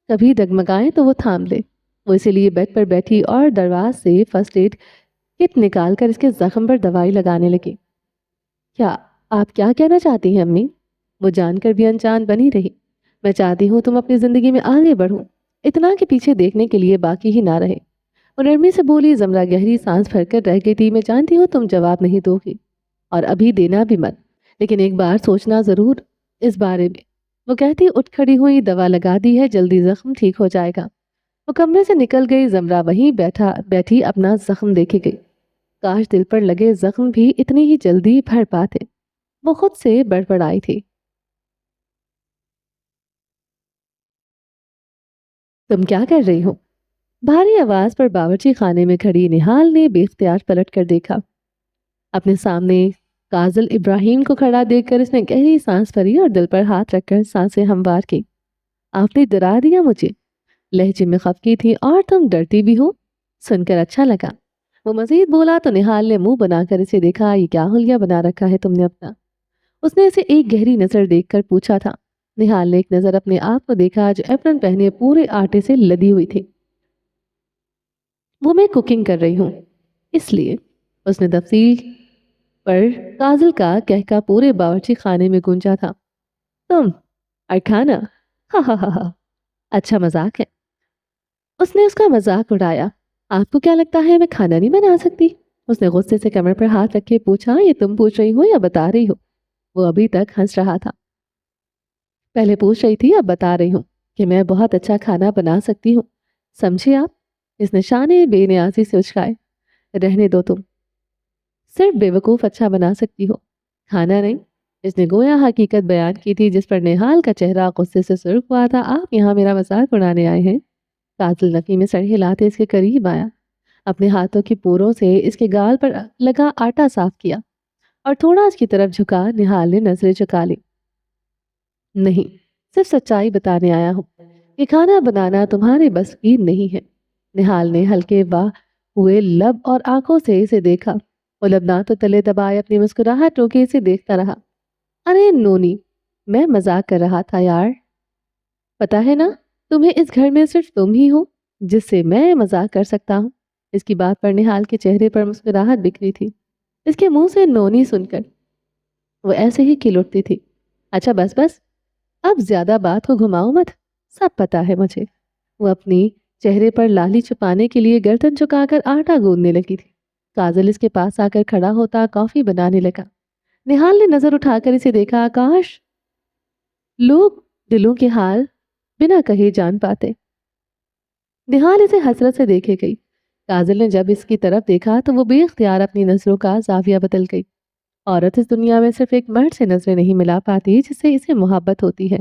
کبھی ڈگمگائیں تو وہ تھام لے۔ وہ اسی لیے بیڈ پر بیٹھی اور درواز سے فرسٹ ایڈ کٹ نکال کر اس کے زخم پر دوائی لگانے لگی۔ کیا آپ کیا کہنا چاہتی ہیں امی؟ وہ جان کر بھی انجان بنی رہی۔ میں چاہتی ہوں تم اپنی زندگی میں آگے بڑھو، اتنا کہ پیچھے دیکھنے کے لیے باقی ہی نہ رہے۔ وہ نرمی سے بولی۔ زمرہ گہری سانس بھر کر رہ گئی تھی۔ میں جانتی ہوں تم جواب نہیں دو گی اور ابھی دینا بھی مت، لیکن ایک بار سوچنا ضرور اس بارے میں۔ وہ کہتی اٹھ کھڑی ہوئی۔ دوا لگا دی ہے، جلدی زخم ٹھیک ہو جائے گا۔ وہ کمرے سے نکل گئی۔ زمرہ وہیں بیٹھی اپنا زخم دیکھے گئی۔ کاش دل پر لگے زخم بھی اتنی ہی جلدی بھر پاتے۔ وہ خود سے بڑبڑائی تھی۔ تم کیا کر رہی ہو؟ بھاری آواز پر باورچی خانے میں کھڑی نہال نے بے اختیار پلٹ کر دیکھا۔ اپنے سامنے کاظل ابراہیم کو کھڑا دیکھ کر اس نے گہری سانس بھری اور دل پر ہاتھ رکھ کر سانسیں ہموار کی۔ آپ نے ڈرا دیا مجھے، لہجے میں خفگی تھی۔ اور تم ڈرتی بھی ہو؟ سن کر اچھا لگا۔ وہ مزید بولا تو نہال نے منہ بنا کر اسے دیکھا۔ یہ کیا حلیہ بنا رکھا ہے تم نے اپنا؟ اس نے اسے ایک گہری نظر دیکھ کر پوچھا تھا۔ نہال نے ایک نظر اپنے آپ کو دیکھا جو ایپرن پہنے پورے آٹے سے لدی ہوئی تھی۔ وہ میں کوکنگ کر رہی ہوں۔ اس لیے اس نے تفصیل پر کاجل کا کہکا پورے باورچی خانے میں گونجا تھا۔ تم اور کھانا، ہاں ہاں ہاں ہاں، اچھا مذاق ہے۔ اس نے اس کا مذاق اڑایا۔ آپ کو کیا لگتا ہے میں کھانا نہیں بنا سکتی؟ اس نے غصے سے کمر پر ہاتھ رکھے پوچھا، یہ تم پوچھ رہی ہو یا بتا رہی ہو؟ وہ ابھی تک ہنس رہا تھا۔ پہلے پوچھ رہی تھی، اب بتا رہی ہوں کہ میں بہت اچھا کھانا بنا سکتی ہوں، سمجھے آپ؟ اس نے شانے بے نیازی سے اچکائے۔ رہنے دو، تم صرف بے وقوف اچھا بنا سکتی ہو، کھانا نہیں۔ اس نے گویا حقیقت بیان کی تھی جس پر نہال کا چہرہ غصے سے سرخ ہوا تھا۔ آپ یہاں میرا مذاق اڑانے آئے ہیں؟ قاتل نفی میں سر ہلاتے اس کے قریب آیا، اپنے ہاتھوں کی پوروں سے اس کے گال پر لگا آٹا صاف کیا اور تھوڑا اس کی طرف جھکا۔ نہال نے نظریں چکا لی۔ نہیں، صرف سچائی بتانے آیا ہوں کہ کھانا بنانا تمہارے بس کی نہیں ہے۔ نہال نے ہلکے واہ ہوئے لب اور آنکھوں سے اسے دیکھا۔ وہ لبنان تو تلے دبائے اپنی مسکراہٹ روکے اسے دیکھتا رہا۔ ارے نونی، میں مذاق کر رہا تھا یار، پتا ہے نا تمہیں اس گھر میں صرف تم ہی ہو جس سے میں مذاق کر سکتا ہوں۔ اس کی بات پر نہال کے چہرے پر مسکراہٹ بکھری تھی۔ اس کے منہ سے نونی سن کر وہ ایسے ہی کھل اٹھتی تھی۔ اچھا بس بس، اب زیادہ بات کو گھماؤ مت، سب پتا ہے مجھے۔ وہ اپنی چہرے پر لالی چھپانے کے لیے گردن چکا کر آٹا گوندنے لگی تھی۔ کاجل اس کے پاس آ کر کھڑا ہوتا کافی بنانے لگا۔ نہال نے نظر اٹھا کر اسے دیکھا۔ کاش لوگ دلوں کے حال بنا کہے جان پاتے۔ نہال اسے حسرت سے دیکھے گئی۔ کاجل نے جب اس کی طرف دیکھا تو وہ بے اختیار اپنی نظروں کا زاویہ بدل گئی۔ عورت اس دنیا میں صرف ایک مرد سے نظریں نہیں ملا پاتی جس سے اسے محبت ہوتی ہے۔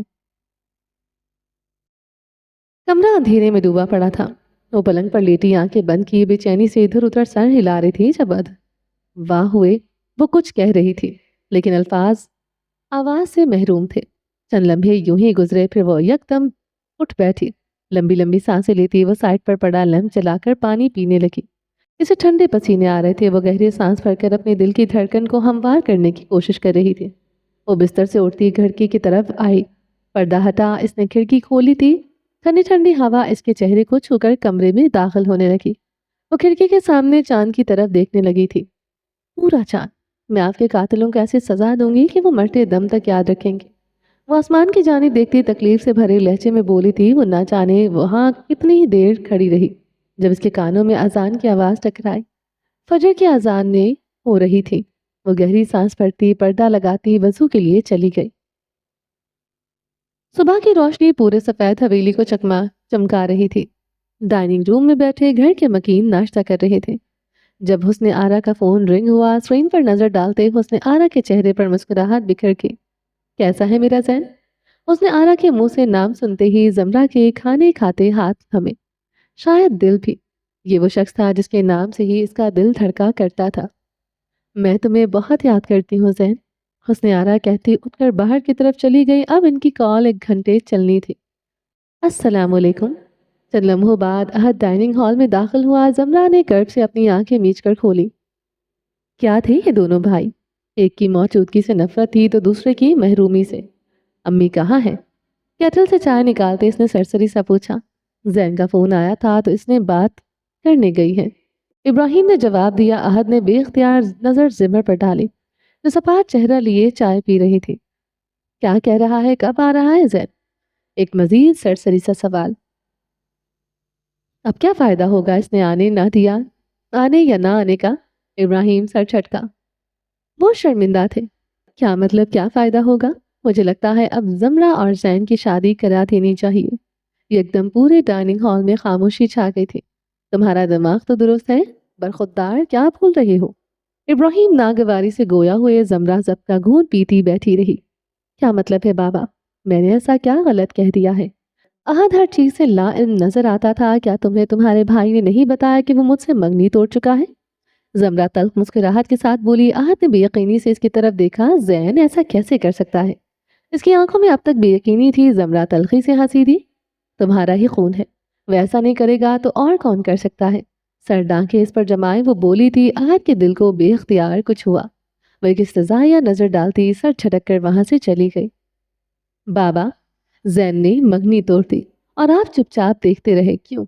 کمرہ اندھیرے میں ڈوبا پڑا تھا۔ وہ پلنگ پر لیٹی آنکھیں بند کیے بے چینی سے ادھر ادھر سر ہلا رہی تھی جب واہ ہوئے وہ کچھ کہہ رہی تھی لیکن الفاظ آواز سے محروم تھے۔ چند لمحے یوں ہی گزرے، پھر وہ یکدم اٹھ بیٹھی۔ لمبی لمبی سانسیں لیتی وہ سائڈ پر پڑا لیمپ جلا کر پانی پینے لگی۔ اسے ٹھنڈے پسینے آ رہے تھے۔ وہ گہری سانس بھر کر اپنے دل کی دھڑکن کو ہموار کرنے کی کوشش کر رہی تھی۔ وہ بستر سے اٹھتی کھڑکی کی طرف آئی۔ پردہ ہٹا اس نے کھڑکی کھولی تھی۔ ٹھنڈی ٹھنڈی ہوا اس کے چہرے کو چھو کر کمرے میں داخل ہونے لگی۔ وہ کھڑکی کے سامنے چاند کی طرف دیکھنے لگی تھی۔ پورا چاند، میں آپ کے قاتلوں کو ایسے سزا دوں گی کہ وہ مرتے دم تک یاد رکھیں گے۔ وہ آسمان کی جانب دیکھتی تکلیف سے بھرے لہجے میں بولی تھی۔ وہ نہ جانے وہاں کتنی دیر کھڑی رہی جب اس کے کانوں میں اذان کی آواز ٹکرائی۔ فجر کی اذان نے ہو رہی تھی۔ وہ گہری سانس بھرتی پردہ لگاتی وضو کے لیے چلی گئی۔ صبح کی روشنی پورے سفید حویلی کو چمکا رہی تھی۔ ڈائننگ روم میں بیٹھے گھر کے مکین ناشتہ کر رہے تھے جب حسن آرا کا فون رنگ ہوا۔ اسکرین پر نظر ڈالتے حسن آرا کے چہرے پر مسکراہٹ بکھر کے، کیسا ہے میرا زین؟ حسن آرا کے منہ سے نام سنتے ہی زمرہ کے کھانے کھاتے ہاتھ تھمے۔ شاید دل بھی، یہ وہ شخص تھا جس کے نام سے ہی اس کا دل دھڑکا کرتا تھا۔ میں تمہیں بہت یاد کرتی ہوں زین، حسن آرا کہتی اٹھ کر باہر کی طرف چلی گئی۔ اب ان کی کال 1 گھنٹے چلنی تھی۔ السلام علیکم۔ چند لمحوں بعد احد ڈائننگ ہال میں داخل ہوا۔ زمرہ نے کرب سے اپنی آنکھیں میچ کر کھولی۔ کیا تھے یہ دونوں بھائی؟ ایک کی موجودگی سے نفرت تھی تو دوسرے کی محرومی سے۔ امی کہاں ہے؟ کیٹل سے چائے نکالتے اس نے سرسری سا پوچھا۔ زین کا فون آیا تھا تو اس نے بات کرنے گئی ہے، ابراہیم نے جواب دیا۔ احد نے بے اختیار نظر زمر پر ڈالی جو سپاٹ چہرہ لیے چائے پی رہی تھی۔ کیا کہہ رہا ہے؟ کب آ رہا ہے زین؟ ایک مزید سرسری سا سوال۔ اب کیا فائدہ ہوگا اس نے آنے یا نہ آنے کا؟ ابراہیم سر چھٹکا۔ وہ شرمندہ تھے۔ کیا مطلب کیا فائدہ ہوگا؟ مجھے لگتا ہے اب زمرہ اور زین کی شادی کرا دینی چاہیے۔ یکدم پورے ڈائننگ ہال میں خاموشی چھا گئی تھی۔ تمہارا دماغ تو درست ہے، برخودار کیا بھول رہے ہو؟ ابراہیم ناگواری سے گویا ہوئے زمرہ ضبط کا گھونٹ پیتی بیٹھی رہی۔ کیا مطلب ہے بابا؟ میں نے ایسا کیا غلط کہہ دیا ہے؟ احد ہر چیز سے لا علم نظر آتا تھا۔ کیا تمہیں تمہارے بھائی نے نہیں بتایا کہ وہ مجھ سے منگنی توڑ چکا ہے؟ زمرہ تلخ مسکراہٹ کے ساتھ بولی۔ احد نے بے یقینی سے اس کی طرف دیکھا۔ زین ایسا کیسے کر سکتا ہے؟ اس کی آنکھوں میں اب تک بے یقینی تھی۔ زمرہ تلخی سے ہنسی دی۔ تمہارا ہی خون ہے، ویسا نہیں کرے گا تو اور کون کر سکتا ہے؟ سر ڈانکے اس پر جمائے وہ بولی تھی۔ احد کے دل کو بے اختیار کچھ ہوا۔ وہ ایک استضاحیہ نظر ڈالتی سر جھٹک کر وہاں سے چلی گئی۔ بابا، زین نے منگنی توڑ دی اور آپ چپ چاپ دیکھتے رہے۔ کیوں؟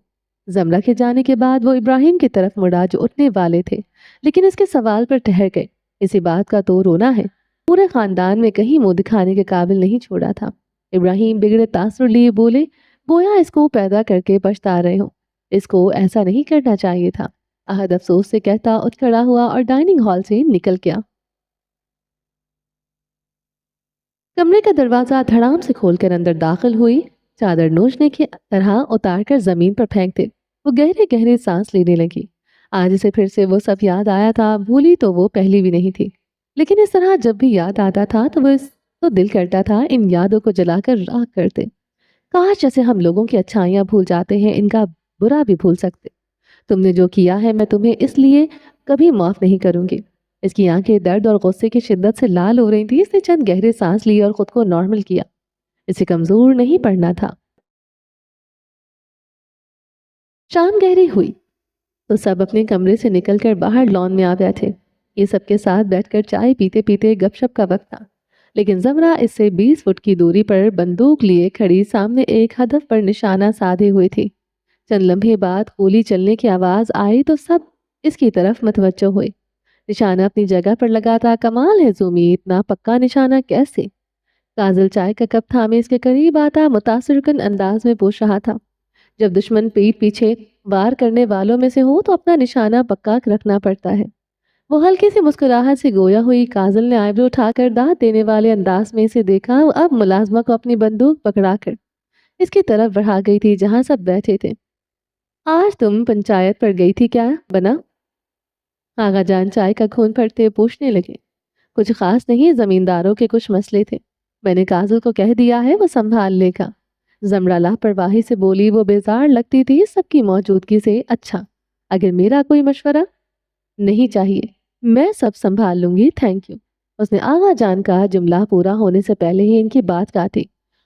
زمرہ کے جانے کے بعد وہ ابراہیم کی طرف مڑا جو اٹھنے والے تھے، لیکن اس کے سوال پر ٹھہر گئے۔ اسی بات کا تو رونا ہے، پورے خاندان میں کہیں منہ دکھانے کے قابل نہیں چھوڑا تھا۔ ابراہیم بگڑے تاثر لیے بولے، گویا اس کو پیدا کر کے پچھتا رہے ہوں، اس کو ایسا نہیں کرنا چاہیے تھا۔ احد افسوس سے کہتا اٹھ کھڑا ہوا اور ڈائننگ ہال سے نکل گیا۔ کمرے کا دروازہ دھڑام سے کھول کر اندر داخل ہوئی، چادر نوچنے کی طرح اتار کر زمین پر پھینکتے وہ گہرے گہرے سانس لینے لگی۔ آج اسے پھر سے وہ سب یاد آیا تھا، بھولی تو وہ پہلی بھی نہیں تھی، لیکن اس طرح جب بھی یاد آتا تھا تو تو دل کرتا تھا ان یادوں کو جلا کر راکھ کرتے۔ کاش جیسے ہم لوگوں کی اچھائیاں بھول جاتے ہیں، ان کا برا بھی بھول سکتے۔ تم نے جو کیا ہے میں تمہیں اس لیے کبھی معاف نہیں کروں گی۔ اس کی آنکھیں درد اور غصے کی شدت سے لال ہو رہی تھی۔ اس نے چند گہرے سانس لیے اور خود کو نارمل کیا۔ اسے کمزور نہیں پڑنا تھا۔ شام گہری ہوئی تو سب اپنے کمرے سے نکل کر باہر لان میں آ بیٹھے۔ یہ سب کے ساتھ بیٹھ کر چائے پیتے پیتے گپ شپ کا وقت تھا، لیکن زمرہ اس سے 20 فٹ کی دوری پر بندوق لیے کھڑی سامنے ایک ہدف پر نشانہ سادھے ہوئے تھی۔ چند لمحے بعد گولی چلنے کی آواز آئی تو سب اس کی طرف متوجہ ہوئے۔ نشانہ اپنی جگہ پر لگا تھا۔ کمال ہے زومی، اتنا پکا نشانہ کیسے؟ کاجل چائے کا کپ تھامے اس کے قریب آتا متاثر کن انداز میں پوچھ رہا تھا، جب دشمن پیٹ پیچھے وار کرنے والوں میں سے ہو تو اپنا نشانہ پکا رکھنا پڑتا ہے۔ وہ ہلکی سی مسکراہٹ سے گویا ہوئی۔ کاجل نے آئیبرو اٹھا کر دانت دینے والے انداز میں اسے دیکھا۔ اب ملازمہ کو اپنی بندوق پکڑا کر اس کی طرف بڑھا گئی تھی جہاں سب بیٹھے تھے۔ آج تم پنچایت پر گئی تھی کیا بنا؟ آغا جان چائے کا گھونٹ پھڑتے پوچھنے لگے۔ کچھ خاص نہیں، زمینداروں کے کچھ مسئلے تھے، میں نے کاجل کو کہہ دیا ہے، وہ سنبھال لے گا۔ زمرہ لاپرواہی سے بولی۔ وہ بیزار لگتی تھی سب کی موجودگی سے۔ اچھا، اگر میرا کوئی مشورہ؟ نہیں چاہیے، میں سب سنبھال لوں گی، تھینک یو۔ اس نے آغا جان کا جملہ پورا ہونے سے پہلے ہی ان کی بات کاٹی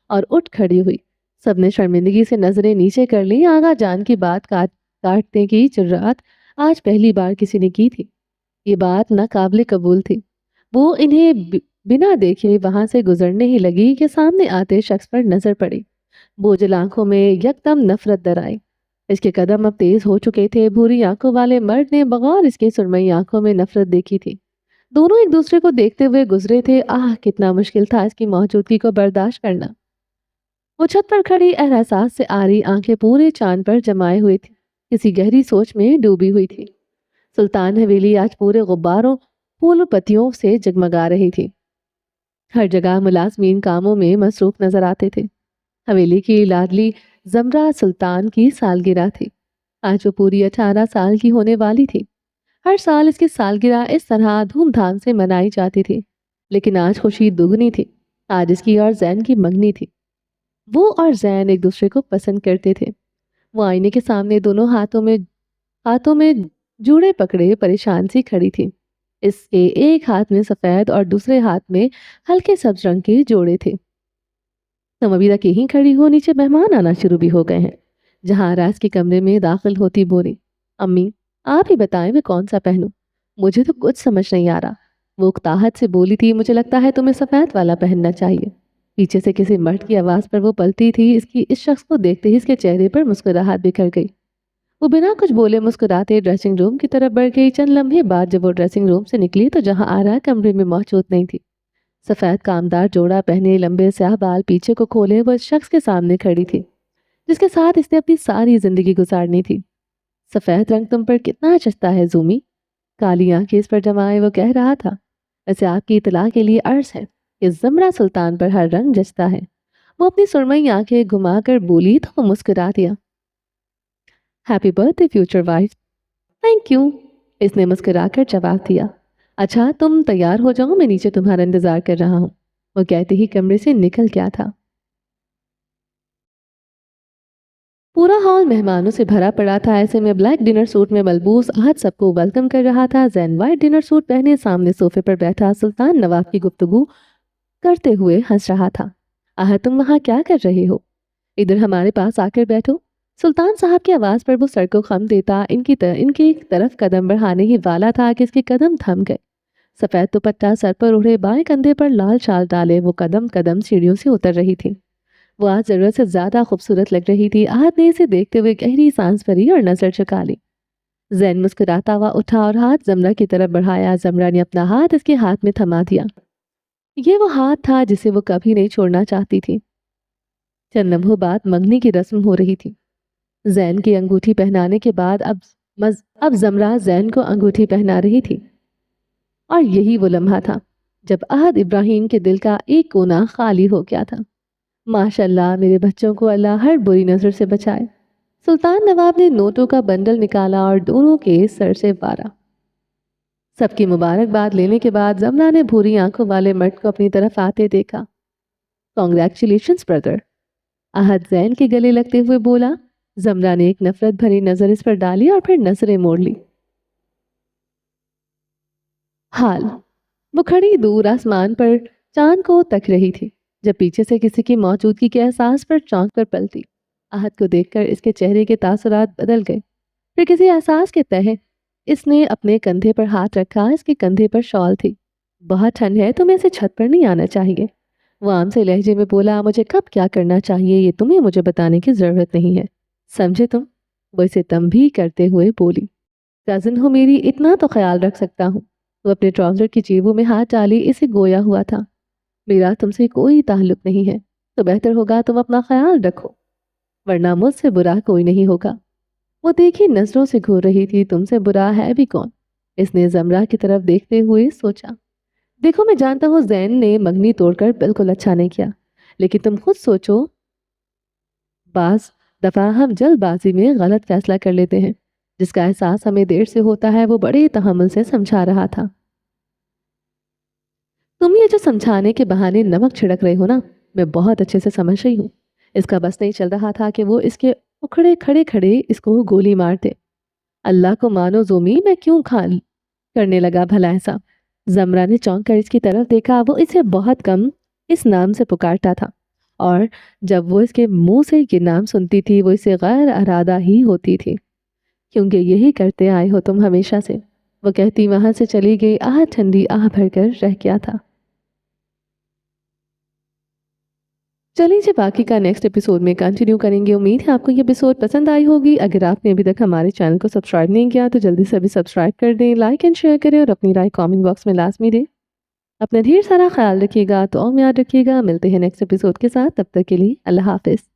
اور اٹھ کھڑی ہوئی۔ سب نے شرمندگی سے نظریں نیچے کر لی۔ آغا جان کی بات کاٹنے کی جرات آج پہلی بار کسی نے کی تھی۔ یہ بات ناقابل قبول تھی۔ وہ انہیں بنا دیکھے وہاں سے گزرنے ہی لگی کہ سامنے آتے شخص پر نظر پڑی۔ بوجھل آنکھوں میں یکدم نفرت در آئی۔ اس کے قدم اب تیز ہو چکے تھے۔ بھوری آنکھوں والے مرد نے بغور اس کے سرمئی آنکھوں میں نفرت دیکھی تھی۔ دونوں ایک دوسرے کو دیکھتے ہوئے گزرے تھے۔ کتنا مشکل تھا اس کی موجودگی کو برداشت کرنا۔ وہ چھت پر کھڑی احساس سے آری آنکھیں پورے چاند پر جمائے ہوئے تھی، کسی گہری سوچ میں ڈوبی ہوئی تھی۔ سلطان حویلی آج پورے غباروں پھول پتیوں سے جگمگا رہی تھی۔ ہر جگہ ملازمین کاموں میں مصروف نظر آتے تھے۔ حویلی کی لاڈلی زمرہ سلطان کی سالگرہ تھی۔ آج وہ پوری 18 سال کی ہونے والی تھی۔ ہر سال اس کی سالگرہ اس طرح دھوم دھام سے منائی جاتی تھی، لیکن آج خوشی دگنی تھی۔ آج اس کی اور زین کی منگنی تھی۔ وہ اور زین ایک دوسرے کو پسند کرتے تھے۔ وہ آئینے کے سامنے دونوں ہاتھوں میں جوڑے پکڑے پریشان سی کھڑی تھی۔ اس کے ایک ہاتھ میں سفید اور دوسرے ہاتھ میں ہلکے سبز رنگ کے جوڑے تھے۔ تم ابھی تک یہیں کھڑی ہو؟ نیچے مہمان آنا شروع بھی ہو گئے ہیں۔ جہاں راز کے کمرے میں داخل ہوتی بولی، امی آپ ہی بتائیں میں کون سا پہنوں؟ مجھے تو کچھ سمجھ نہیں آ رہا۔ وہ اکتاہٹ سے بولی تھی، مجھے لگتا ہے تمہیں سفید والا پہننا چاہیے۔ پیچھے سے کسی مرد کی آواز پر وہ پلٹی تھی۔ اس شخص کو دیکھتے ہی اس کے چہرے پر مسکراہٹ بکھر گئی۔ وہ بنا کچھ بولے مسکراتے ڈریسنگ روم کی طرف بڑھ گئی۔ چند لمحے بعد جب وہ ڈریسنگ روم سے نکلی تو جہاں آرا کمرے میں موجود نہیں تھی۔ سفید کامدار جوڑا پہنے، لمبے سیاہ بال پیچھے کو کھولے، وہ اس شخص کے سامنے کھڑی تھی جس کے ساتھ اس نے اپنی ساری زندگی گزارنی تھی۔ سفید رنگ تم پر کتنا جچتا ہے زومی، کالی آنکھیں اس پر جمائے وہ کہہ رہا تھا۔ ویسے آپ کی اطلاع کے لیے عرض ہے کہ زمرہ سلطان پر ہر رنگ جچتا ہے۔ وہ اپنی سرمئی آنکھیں گھما کر بولی تو وہ مسکرا دیا۔ Happy birthday future wife. Thank you, اس نے مسکرا کر جواب دیا۔ اچھا تم تیار ہو جاؤ، میں نیچے تمہارا انتظار کر رہا ہوں۔ وہ کہتے ہی کمرے سے نکل گیا تھا۔ پورا ہال مہمانوں سے بھرا پڑا تھا۔ ایسے میں بلیک ڈنر سوٹ میں ملبوس احد سب کو ویلکم کر رہا تھا۔ زین وائٹ ڈنر سوٹ پہنے سامنے صوفے پر بیٹھا سلطان نواب کی گفتگو کرتے ہوئے ہنس رہا تھا۔ احد تم وہاں کیا کر رہے ہو؟ ادھر ہمارے پاس آ کر بیٹھو۔ سلطان صاحب کی آواز پر وہ سر کو خم دیتا ان کی طرف قدم بڑھانے ہی والا تھا کہ اس کے قدم تھم گئے۔ سفید دوپٹہ سر پر اوڑھے، بائیں کندھے پر لال شال ڈالے، وہ قدم سیڑھیوں سے اتر رہی تھی۔ وہ آج ضرورت سے زیادہ خوبصورت لگ رہی تھی۔ احد نے اسے دیکھتے ہوئے گہری سانس بھری اور نظر جھکا لی۔ زین مسکراتا ہوا اٹھا اور ہاتھ زمرہ کی طرف بڑھایا۔ زمرہ نے اپنا ہاتھ اس کے ہاتھ میں تھما دیا۔ یہ وہ ہاتھ تھا جسے وہ کبھی نہیں چھوڑنا چاہتی تھی۔ چند لمحوں بعد منگنی کی رسم ہو رہی تھی۔ زین کی انگوٹھی پہنانے کے بعد اب زمرہ زین کو انگوٹھی پہنا رہی تھی، اور یہی وہ لمحہ تھا جب احد ابراہیم کے دل کا ایک کونا خالی ہو گیا تھا۔ ماشاءاللہ، میرے بچوں کو اللہ ہر بری نظر سے بچائے۔ سلطان نواب نے نوٹوں کا بنڈل نکالا اور دونوں کے سر سے بارا۔ سب کی مبارکباد لینے کے بعد زمرہ نے بھوری آنکھوں والے مرد کو اپنی طرف آتے دیکھا۔ کانگریچولیشنز برادر، احد زین کے گلے لگتے ہوئے بولا۔ زمرہ نے ایک نفرت بھری نظر اس پر ڈالی اور پھر نظریں موڑ لی۔ حال وہ کھڑی دور آسمان پر چاند کو تک رہی تھی جب پیچھے سے کسی کی موجودگی کے احساس پر چونک کر پلٹی۔ احد کو دیکھ کر اس کے چہرے کے تاثرات بدل گئے۔ پھر کسی احساس کے تحت اس نے اپنے کندھے پر ہاتھ رکھا۔ اس کے کندھے پر شال تھی۔ بہت ٹھنڈ ہے، تمہیں اسے چھت پر نہیں آنا چاہیے، وہ عام سے لہجے میں بولا۔ مجھے کب کیا کرنا چاہیے یہ تمہیں مجھے بتانے کی ضرورت نہیں ہے، سمجھے تم؟ وہ اسے تنبیہ کرتے ہوئے بولی۔ کزن ہو میری، اتنا تو خیال رکھ سکتا ہوں۔ وہ اپنے ٹراؤزر کی جیبوں میں ہاتھ ڈالی، اسے گویا ہوا تھا۔ میرا تم سے کوئی تعلق نہیں ہے، تو بہتر ہوگا تم اپنا خیال رکھو، ورنہ مجھ سے برا کوئی نہیں ہوگا۔ وہ دیکھی نظروں سے گھور رہی تھی۔ تم سے برا ہے بھی کون؟ اس نے زمرہ کی طرف دیکھتے ہوئے سوچا۔ دیکھو، میں جانتا ہوں زین نے منگنی توڑ کر بالکل اچھا نہیں کیا، لیکن تم خود سوچو، بعض دفعہ ہم جلد بازی میں غلط فیصلہ کر لیتے ہیں۔ جس کا احساس ہمیں دیر سے ہوتا ہے وہ بڑے تحمل سے سمجھا رہا تھا۔ تم یہ جو سمجھانے کے بہانے نمک چھڑک رہے ہو نا، میں بہت اچھے سے سمجھ رہی ہوں۔ اس کا بس نہیں چل رہا تھا کہ وہ اس کے اکھڑے کھڑے اس کو گولی مارتے۔ اللہ کو مانو زومی، میں کیوں کھال کرنے لگا بھلا ایسا؟ زمرہ نے چونک کر اس کی طرف دیکھا۔ وہ اسے بہت کم اس نام سے پکارتا تھا، اور جب وہ اس کے منہ سے یہ نام سنتی تھی وہ اسے غیر ارادہ ہی ہوتی تھی، کیونکہ یہی کرتے آئے ہو تم ہمیشہ سے، وہ کہتی وہاں سے چلی گئی۔ ٹھنڈی آہ بھر کر رہ گیا تھا۔ چلیے جی، باقی کا نیکسٹ ایپیسوڈ میں کنٹینیو کریں گے۔ امید ہے آپ کو یہ ایپیسوڈ پسند آئی ہوگی۔ اگر آپ نے ابھی تک ہمارے چینل کو سبسکرائب نہیں کیا تو جلدی سے ابھی سبسکرائب کر دیں، لائک اینڈ شیئر کریں، اور اپنی رائے کامنٹ باکس میں لازمی دیں۔ اپنا ڈھیر سارا خیال رکھیے گا، تو اور یاد رکھیے گا۔ ملتے ہیں نیکسٹ ایپیسوڈ کے ساتھ، تب تک کے لیے اللہ حافظ۔